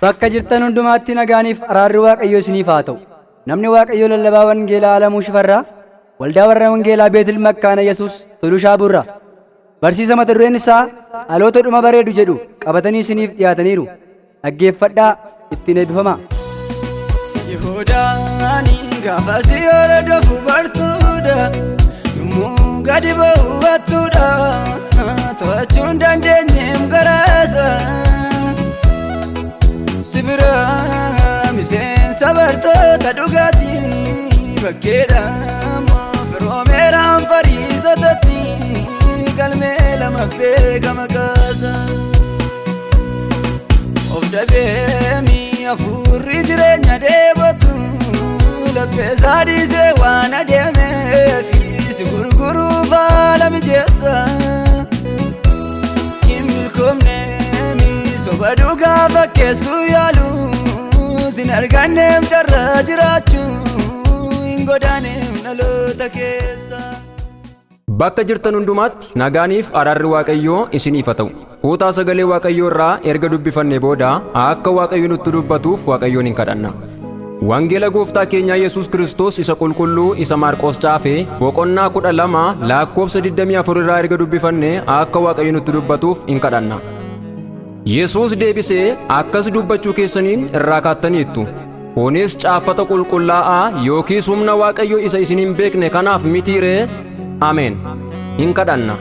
Bakka jirtan hundumaatti nagaaniif araarri Waaqayyoo isiniif haa ta'u. Namni Waaqayyoo lallabaa wangeelaa Alamuu Shifarraa, waldaa warra wangeelaa Beetil Makkaana Yesuus Tuluu Shaaburraa. Barsiisa mata dureen isaa dhaloota dhuma bareedu jedhu qabatanii isiniif dhiyaataniiru. Dhaggeeffadhaa, ittiin eebbifamaa. Yihudaani gaafasi hordofu bartuudha, yommuu gadi ba'u hattuudha, to'achuu hin dandeenyeem garaasa. Sibira miseensa bartoota dhugaatii bakkeedha firoomeeraan fariisotatti galmee lama beekama kaasa. Of dhabeemi hafuurri jireenya deebatu lapheesaa dhiisee waan adeemeefi si gurguruuf haala mijeessa. Hin milkoomneemi soba dhugaa fakkeessuu yaalu sin arganneem carraa jiraachuu hin godaaneem dhaloota keessa. Bakka jirtan hundumaatti nagaaniif araarri Waaqayyoo isiniif haa ta'u. Kutaa sagalee Waaqayyoo irraa erga dubbifannee booda akka Waaqayyo nutti dubbatuuf Waaqayyoon hin kadhanna. Wangeela Gooftaa keenya Yesuus Kiristoos isa qulqulluu isa Maarqos caafee boqonnaa 12 lakkoofsa 24 irraa erga dubbifannee akka Waaqayyo nutti dubbatuuf hin kadhanna. Yesuus deebisee akkas dubbachuu keessaniin irraa kaattaniittu. Kunis caafata qulqullaa'aa yookiis humna Waaqayyo isa isin hin beekne kanaaf mitiiree? Ameen. Hin kadhanna.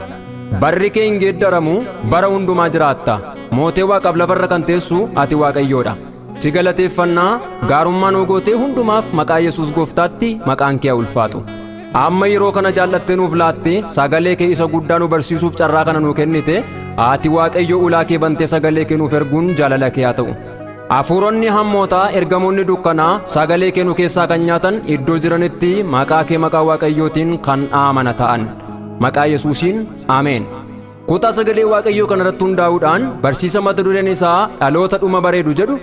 Barri kee hin geeddaramu, bara hundumaa jiraatta. Mootee Waaqaaf lafarra kan teessu ati Waaqayyoodha. Si galateeffannaa gaarummaa nuu gootee hundumaaf maqaa Yesuus Gooftaatti maqaan kee haa ulfaatu. Amma yeroo kana jaallattee nuuf laatte sagalee kee isa guddaa nu barsiisuuf carraa kana nuu kennite, ati Waaqayyo ulaa kee bantee sagalee kee nuuf erguun jaalala kee haa ta'u. Hafuuronni hammootaa ergamoonni dukkanaa sagalee kee nu keessaa kan nyaatan iddoo jiranitti maqaa kee maqaa Waaqayyootiin kan aamana ta'an. Maqaa Yesuusiin Ameen. Kutaa sagalee Waaqayyoo kanarratti hundaa'uudhaan barsiisa mata dureen isaa dhaloota dhuma bareedu jedhu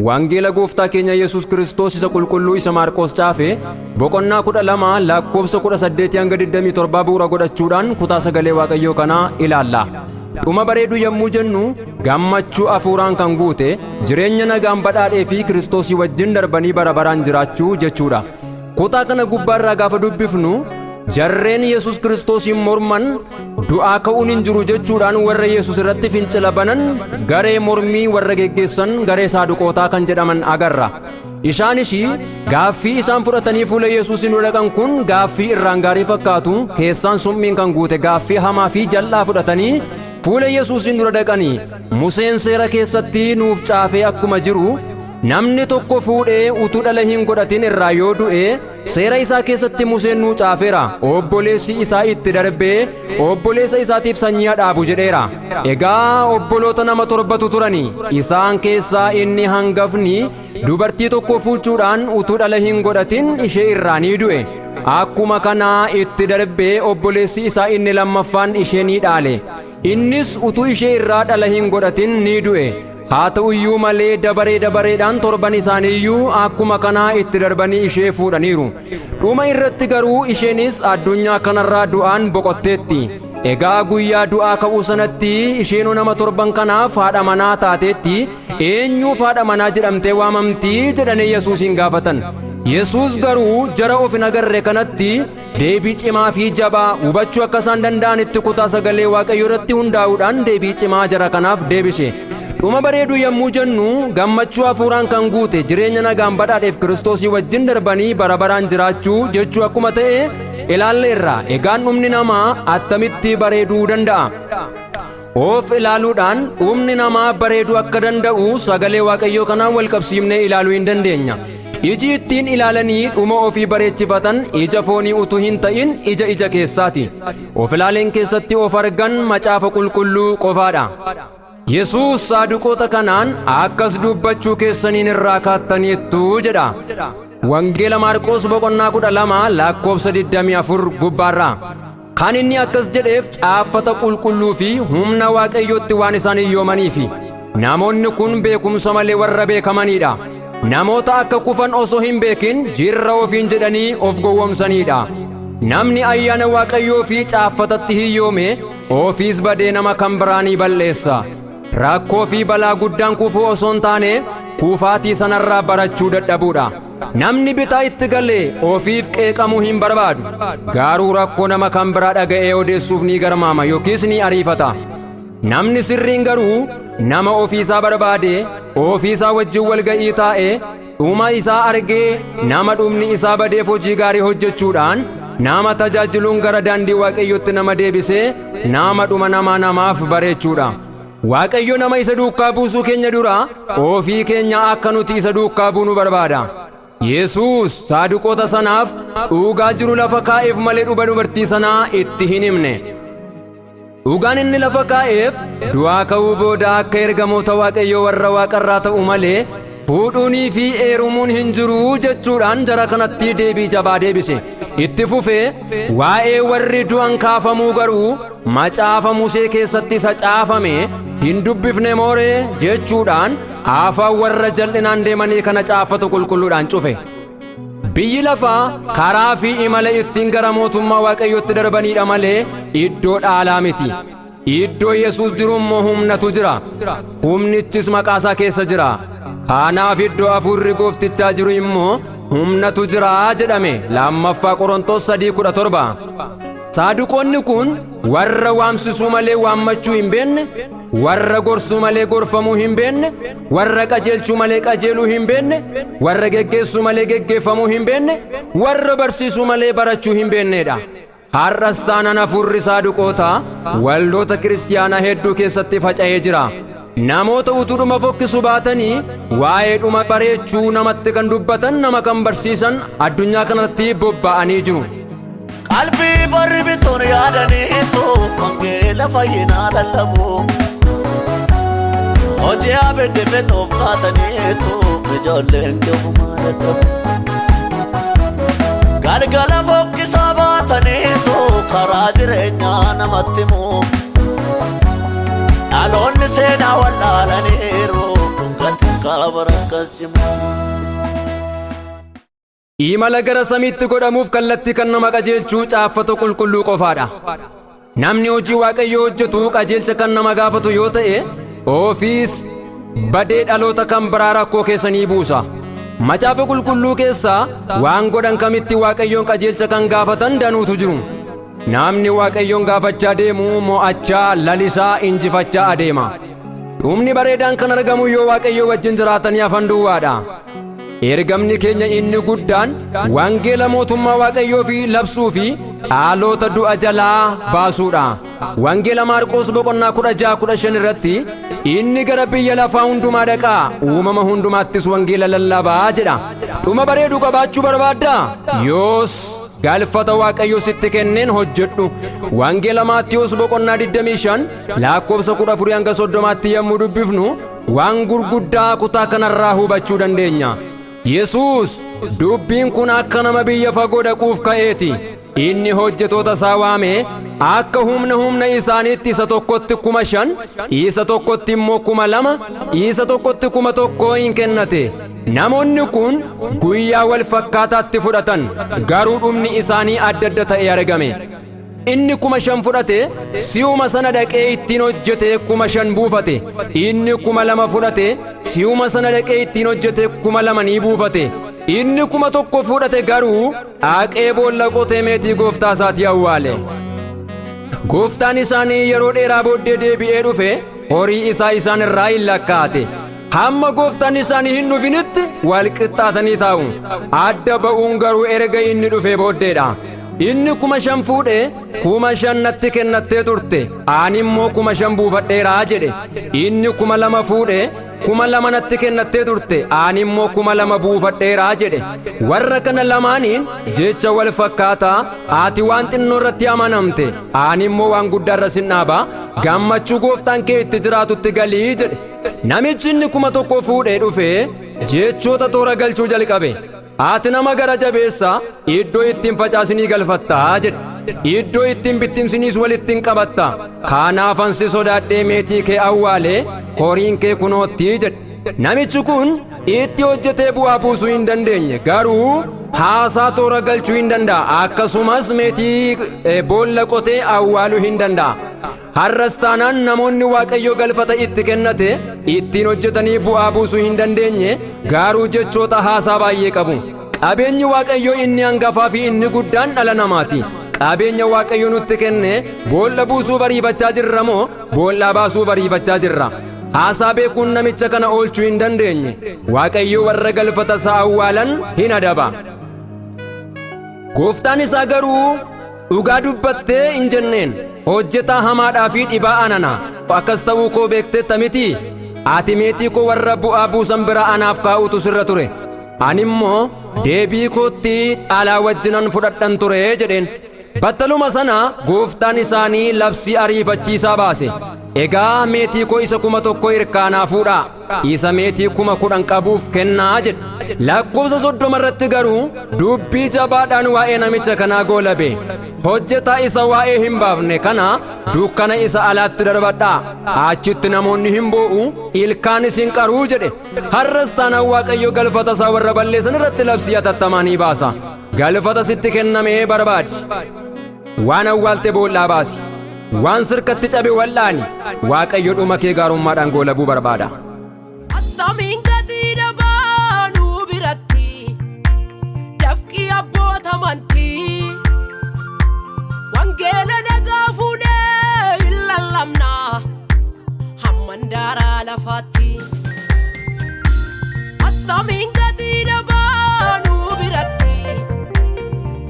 Wangeela Gooftaa keenya Yesuus Kiristoos isa qulqulluu isa Maarqos caafee boqonnaa 12 lakkoofsa 18 hanga 27 bu'uura godhachuudhaan kutaa sagalee Waaqayyoo kanaa ilaalla. Dhuma bareedu yommuu jennu gammachuu hafuuraan kan guute jireenya nagaan badhaadhee fi Kiristoosii wajjin darbanii bara baraan jiraachuu jechuudha. Kutaa kana gubbaarraa gaafa dubbifnu jarreen Yesuus Kiristoosiin morman du'aa ka'uun hin jiru jechuudhaan warra Yesuus irratti fincila banan garee mormii warra geggeessan garee saaduqootaa kan jedhaman agarra. Isaanis gaaffii isaan fudhatanii fuula Yesuusin dhaqan kun gaaffii irraan gaarii fakkaatu keessaan summiin kan guute gaaffii hamaa fi jal'aa fudhatanii fuula Yesuusin dura dhaqanii Museen seera keessatti nuuf caafee akkuma jiru namni tokko fuudhee utuu dhala hin godhatin irraa yoo du'e seera isaa keessatti Museen nuu caafeera obboleessi isaa itti darbee obboleessa isaatiif sanyii dhaabu jedheera. Egaa obboloota nama torbatu turani isaan keessaa inni hangafni dubartii tokko fuuchuudhaan utuu dhala hin godhatin ishee irraa ni du'e. Akkuma kanaa itti darbee obboleessi isaa inni lammaffaan ishee ni dhaale. Innis utuu ishee irraa dhala hin godhatin ni du'e. Haa ta'u iyyuu malee dabareedhaan torban isaaniiyyuu akkuma kanaa itti darbanii ishee fuudhaniiru. Dhuma irratti garuu isheenis addunyaa kanarraa du'aan boqotteetti. Egaa guyyaa du'aa ka'uu sanatti isheenuu nama torban kanaaf haadha manaa taateetti eenyuuf haadha manaa jedhamtee waamamtii jedhanii Yesuusin gaafatan. Yesuus garuu jara of hin agarre kanatti deebii cimaa fi jabaa hubachuu akka isaan danda'anitti kutaa sagalee Waaqayyoo irratti hundaa'uudhaan deebii cimaa jara kanaaf deebise. Dhuma bareedu yommuu jennu gammachuu hafuuraan kan guute jireenya nagaan badhaadheef Kiristoosii wajjin darbanii bara baraan jiraachuu jechuu akkuma ta'e ilaalleerra. Egaan dhumni namaa attamitti bareeduu danda'a? Of ilaaluudhaan dhumni namaa bareeduu akka danda'u sagalee Waaqayyoo kanaan wal qabsiifnee ilaaluu hin dandeenya. Iji ittiin ilaalanii dhuma ofii bareechifatan ija foonii utuu hin ta'in ija keessaati. Of ilaaleen keessatti of argan macaafa qulqulluu qofaadha. Yesuus saaduqoota kanaan akkas dubbachuu keessaniin irraa kaattaniittu jedha. Wangeela Maarqos boqonnaa 12 lakkoofsa 24 gubbaarraa. Kan inni akkas jedheef caafata qulqulluu fi humna Waaqayyootti waan isaan hiyyoomaniifi. Namoonni kun beekumsa malee warra beekamanidha. Namoota akka kufan osoo hin beekin jirra ofiin jedhanii of gowwomsanidha. Namni ayyaana Waaqayyoo fi caafatatti hiyyoome ofiis badee nama kan biraanii balleessa. Rakkoo fi balaa guddaan kufuu osoo hin taane kuufaatii sanarraa barachuu dadhabuudha. Namni bitaa itti galee ofiif qeeqamuu hin barbaadu. Garuu rakkoo nama kan biraa dhaga'ee odeessuuf ni garmaama yookiis ni ariifata. Namni sirriin garuu nama ofiisaa barbaade ofiisaa wajjin walga'ii taa'ee dhuma isaa argee nama dhumni isaa badeef hojii gaarii hojjechuudhaan nama tajaajiluun gara daandii Waaqayyootti nama deebisee nama dhuma namaaf bareechuudha. Waaqayyo nama isa duukaa buusuu keenya dura ofii keenya akka nuti isa duukaa buunu barbaada. Yesuus saaduqoota sanaaf dhugaa jiru lafa kaa'eef malee dhuba dubartii sanaa itti hin himne. Dhugaan inni lafa kaa'eef du'aa ka'uu booda akka ergamoota Waaqayyoo warra Waaqarraa ta'u malee fuudhuunii fi heerumuun hin jiru jechuudhaan jara kanatti deebii jabaa deebise. Itti fufee waa'ee warri du'an kaafamuu garuu macaafa Musee keessatti isa caafame hin dubbifne mooree jechuudhaan afaan warra jal'inaan deemanii kana caafatu qulqulluudhaan cufe. Biyyi lafaa karaa fi imala ittiin gara mootummaa Waaqayyootti darbaniidha malee iddoo dhaalaa miti. Iddoo Yesuus jiru immoo humnatu jira. Humnichis maqaasaa keessa jira. Kanaaf iddoo hafuurri gooftichaa jiru immoo humnatu jira jedhame lammaffaa Qorontos 3:17. Saaduqoonni kun warra waamsisuu malee waammachuu hin beenne, warra gorsuu malee gorfamuu hin beenne, warra qajeelchuu malee qajeeluu hin beenne, warra geggeessuu malee geggeeffamuu hin beenne, warra barsiisuu malee barachuu hin beenneedha. Har'as taanaan hafuurri saaduqootaa waldoota kiristiyaanaa hedduu keessatti faca'ee jira. Namoota utuudhuma fokkisu baatanii waa'ee dhuma bareechuu namatti kan dubbatan nama kan barsiisan addunyaa kanatti bobba'anii jiru. Qalbii barri bituun yaadaniitu wangeela fayyinaa lallabu. Hojii abiddi fixuuf kaataniitu ijoolleen keewumaa dadhabu. Galgala fokkisaa baataniitu karaa jireenyaa namatti himu. Dhaloonni seenaa wallaalaniiru dhungatiin kaabara akkas cimu. Imala gara samiitti godhamuuf kallattii kan nama qajeelchuu caaffata qulqulluu qofaadha. Namni hojii Waaqayyoo hojjetu qajeelcha kan nama gaafatu yoo ta'e ofiis badee dhaloota kan biraa rakkoo keessanii buusa. Macaafa qulqulluu keessaa waan godhan kamitti Waaqayyoon qajeelcha kan gaafatan danuutu jiru. Namni Waaqayyoon gaafachaa deemu mo'achaa lalisaa injifachaa adeema. Dhumni bareedaan kan argamu yoo Waaqayyoo wajjin jiraatanii hafan duwwaadha. Ergamni keenya inni guddaan wangeela mootummaa Waaqayyoo fi labsuu fi dhaloota du'a jalaa baasuudha. Wangeela Maarqos 16:15 irratti inni gara biyya lafaa hundumaa dhaqaa uumama hundumaattis wangeela lallabaa jedha. Dhuma bareedu qabaachuu barbaaddaa? Yoos galfata Waaqayyo sitti kenneen hojjedhu. Wangeela Maatiyos 25 lakkoofsa 14-30 yommuu dubbifnu waan gurguddaa kutaa kanarraa hubachuu dandeenya. Yesuus dubbiin kun akka nama biyya fagoo dhaquuf ka'eeti. Inni hojjetoota isaa waamee akka humna isaaniitti isa tokkotti 5,000, isa tokkotti immoo 2,000, isa tokkotti 1,000 hin kennate. Namoonni kun guyyaa wal fakkaataatti fudhatan garuu dhumni isaanii adda adda ta'ee argame. Inni 5,000 fudhate si'uma sana dhaqee ittiin hojjete 5,000 buufate. Inni 2,000 fudhate si'uma sana dhaqee ittiin hojjete 2,000 ni buufate. Inni 1,000 fudhate garuu dhaqee boolla qotee meetii gooftaa isaatii awwaale. Gooftaan isaanii yeroo dheeraa booddee deebi'ee dhufe horii isaa isaan irraa hin lakkaate. Hamma gooftaan isaanii hin dhufinitti wal qixxaatanii taa'u. Adda ba'uun garuu erga inni dhufee booddeedha. Inni 5,000 fuudhee 5,000 natti kennattee turte ani immoo 5,000 buufadheeraa jedhe. Inni 2,000 fuudhee 2,000 natti kennattee turte ani immoo 2,000 buufadheeraa jedhe. Warra kana lamaaniin jecha wal fakkaataa ati waan xinnoo irratti amanamte ani immoo waan guddaa irra sin dhaaba gammachuu gooftaan kee itti jiraatutti galii jedhe. Namichi inni 1,000 fuudhee dhufee jechoota toora galchuu jalqabe. Ati nama gara jabeessa iddoo ittiin facaasinii galfattaa jedhe. Iddoo ittiin bittimsiniis walittiin qabatta. Kanaaf ansi sodaadhee meetii kee awwaalee horiin kee kunootti jedhe. Namichi kun itti hojjetee bu'aa buusuu hin dandeenye garuu haasaa toora galchuu hin danda'a. Akkasumas meetii boolla qotee awwaaluu hin danda'a. har'as taanaan namoonni waaqayyo galfata itti kennate ittiin hojjetanii bu'aa buusuu hin dandeenye garuu jechoota haasaa baay'ee qabu. Qabeenyi waaqayyo inni hangafaa fi inni guddaan dhala namaati. Qabeenya waaqayyo nutti kenne boolla buusuu bariifachaa jirra moo boollaa baasuu bariifachaa jirra? Haasaa beekuun namicha kana oolchuu hin dandeenye. Waaqayyo warra galfata isaa awwaalan hin adaba. Gooftaan isaa garuu dhugaa dubbattee hin jenneen. Hojjetaa hamaadhaa fi dhibaa'aa nana. Akkas ta'uu koo beekteetta miti? Ati meetii koo warra bu'aa buusan bira anaaf kaa'utu sirra ture. Ani immoo deebii kootti dhalaa wajjinan fudhadhan ture jedheen. Battaluma sana gooftaan isaanii labsii ariifachiisaa baase. Egaa meetii koo isa 1,000 hirkaanaa fuudhaa, isa meetii 10,000 qabuuf kennaa jedhe. Lakkoofsa 30 irratti garuu dubbii jabaadhaan waa'ee namicha kanaa goolabe. Hojjetaa isa waa'ee hin baafne kana dukkana isa alaatti darbadhaa, achitti namoonni hin boo'u, ilkaanis hin qaruu jedhe. Har'as taanaan waaqayyo galfata isaa warra balleessan irratti labsii hatattamaanii baasa. Galfata sitti kennamee barbaadi. Waan awwaalte boollaa baasi. Waan sirkatti cabe wal'aani. Waaqayyo dhuma kee gaarummaadhaan goolabuu barbaada. Attamiin gatii dhabaa nuu biratti dafqii abboota amantii wangeela nagaa fuunee hin lallabna hamman daaraa lafaatti. Attamiin gatii dhabaa nuu biratti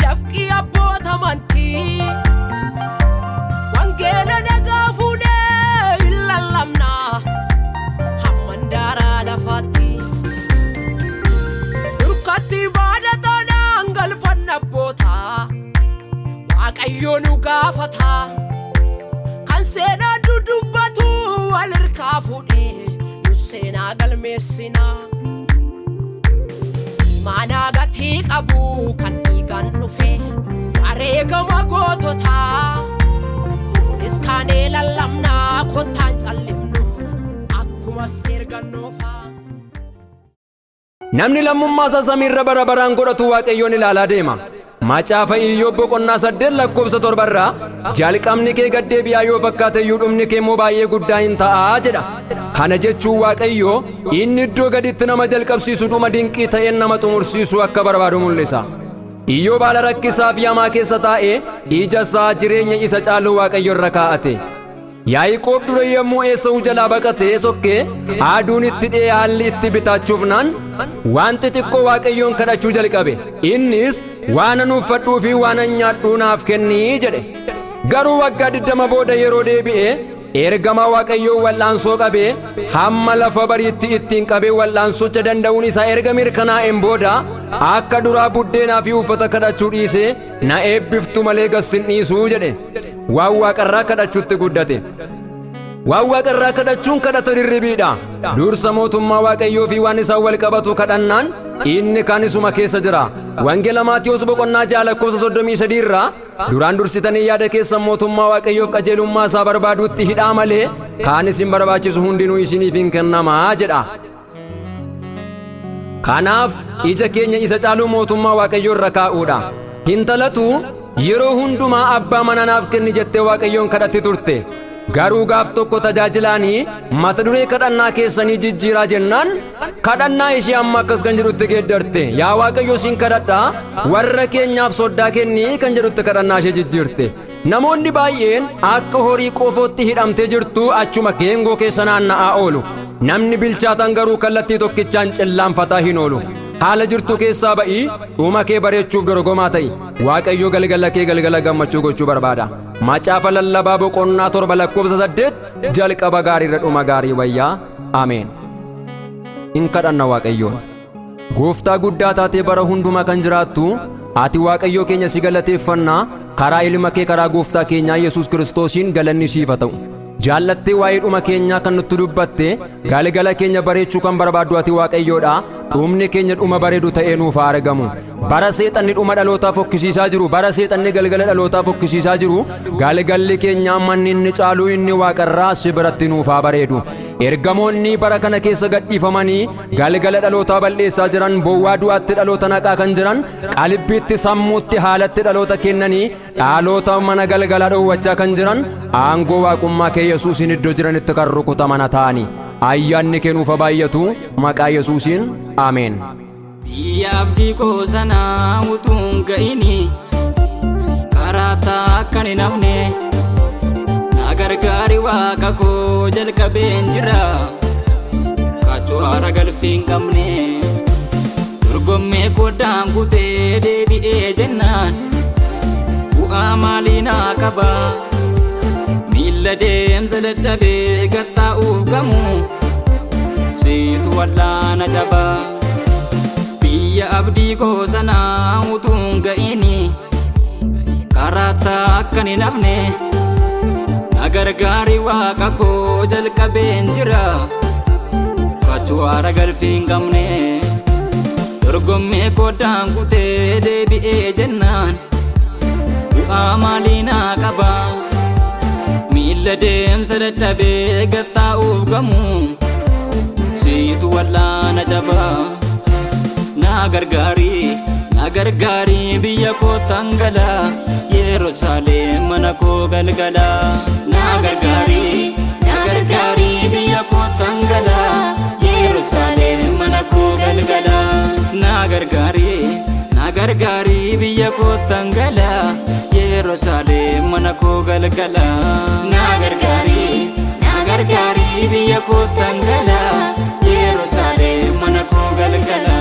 dafqii abboota amantii wangeela nagaa fuunee hin lallabna hamman daaraa lafaatti. Durkatti baadhataadhaan galfanna abboota waaqayyo nu gaafata. Kan seenaa dudubbatu wal hirkaa fuudhee nu seenaa galmeessina. Maanaa gatii qabu kan dhiigaan dhufe wareegama goototaa. Iskaanee lallabnaa kottaan callimnu akkuma Asteer gannoofaa. Namni lammummaa isaa samiirra bara baraan godhatu waaqayyoon ilaalaa deema. Macaafa Iyyoob boqonnaa 8 lakkoofsa 7 irraa jalqabni kee gaddeebi'aa yoo fakkaate iyyuu dhumni kee immoo baay'ee guddaa hin ta'aa jedha. Kana jechuun waaqayyo inni iddoo gaditti nama jalqabsiisu dhuma dinqii ta'een nama xumursiisu akka barbaadu mul'isa. Iyyoob haala rakkisaa fi hamaa keessa taa'ee ija isaa jireenya isa caalu waaqayyo irra kaa'ate. Yaaqoob dura yommuu Esawu jalaa baqatee sokkee aduun itti dhi'ee haalli itti bitaachuufnaan waan xixiqqoo waaqayyoon kadhachuu jalqabe. Innis waan ani uffadhuu fi waan ani nyaadhu naaf kennii jedhe. Garuu waggaa 20 booda yeroo deebi'ee ergama waaqayyoon wal'aansoo qabee hamma lafa bariitti ittiin qabee wal'aansocha danda'uun isaa erga mirkanaa'een booda akka duraa buddeenaa fi uffata kadhachuu dhiisee na eebbiftu malee gassin dhiisuu jedhe. Waan waaqarraa kadhachuutti guddate. Waan waaqarraa kadhachuun kadhata dirribiidha. Dursa mootummaa waaqayyoo fi waan isaan wal qabatu kadhannaan inni kan isuma keessa jira. Wangeela Maatiyos boqonnaa 6 lakkoofsa 33 irraa duraan dursitanii yaada keessan mootummaa waaqayyoof qajeelummaa isaa barbaaduutti hidhaa malee kaan isin barbaachisu hundinuu isiniif hin kennamaa jedha. Kanaaf ija keenya isa caaluu mootummaa waaqayyoo irra kaa'uudha. Intalatu yeroo hundumaa abbaa manaa naaf kenni jettee waaqayyoon kadhatti turte. Garuu gaaf tokko tajaajilaanii mata duree kadhannaa keessanii jijjiiraa jennaan kadhannaa ishee amma akkas kan jedhutti geeddarte. Yaa waaqayyo siin kadhadhaa warra keenyaaf soddaa kennii kan jedhutti kadhannaa ishee jijjiirte. Namoonni baay'een akka horii qofootti hidhamtee jirtu achuma geengoo keessa naanna'aa oolu. Namni bilchaatan garuu kallattii tokkichaan cillaanfataa hin oolu. Haala jirtu keessaa ba'ii dhuma kee bareechuuf dorgomaa ta'i. Waaqayyo galgala kee galgala gammachuu gochuu barbaada. Macaafa lallabaa boqonnaa 7 lakkoofsa 8 jalqaba gaariirra dhuma gaarii wayyaa. Ameen. In kadhanna waaqayyoon. Gooftaa guddaa taatee bara hundumaa kan jiraattu ati waaqayyoo keenya si galateeffannaa karaa ilma kee karaa gooftaa keenyaa Yesuus Kiristoosiin galanni siif haa ta'u. Jaallattee waa'ee dhuma keenyaa kan nutti dubbatte galgala keenya bareechuu kan barbaaddu ati waaqayyoodha. Dhumni keenya dhuma bareedu ta'ee nuuf haa argamu. bara seexanni dhuma dhalootaa fokkisiisaa jiru, bara seexanni galgala dhalootaa fokkisiisaa jiru, galgalli keenya ammanni inni caalu inni waaqarraa si biratti nuuf haa bareedu. Ergamoonni bara kana keessa gadhiifamanii galgala dhalootaa balleessaa jiran, bowwaa du'aatti dhaloota naqaa kan jiran, qalbiitti sammuutti haalatti dhaloota kennanii dhaloota mana galgalaa dhoowwachaa kan jiran, aangoo waaqummaa kee Yesuusiin iddoo jiranitti kan rukutaman ta'ani. Ayyaanni kee nuuf haa baay'atu maqaa Yesuusiin ameen. Biyya abdii koo sanaa utuun ga'ini karaa takkan hin hafne na gargaari waaqa koo jalqabeen jira kaachoo haara galfii hin qabne dorgommee koddaan kutee deebi'ee jennaan bu'aa maalii naa qaba miilla deemsa dadhabee gattaa'uuf gamu siitu wallaana caba. Biyya abdii koo sanaa utuun ga'ini karaa takkan hin hafne na gargaari waaqa koo jalqabeen jira kaachoo haara galfii hin qabne dorgommee koddaan kutee deebi'ee jennaan bu'aa maalii naa qaba miilla deemsa dadhabee gattaa'uuf gamu siitu wallaana caba. Na gargaari biyya koo tangala Yerusaalem mana koo galgala. Na gargaari biyya koo tangala Yerusaalem mana koo galgala. Na gargaari biyya koo tangala Yerusaalem mana koo galgala. Na gargaari biyya koo tangala Yerusaalem mana koo galgala.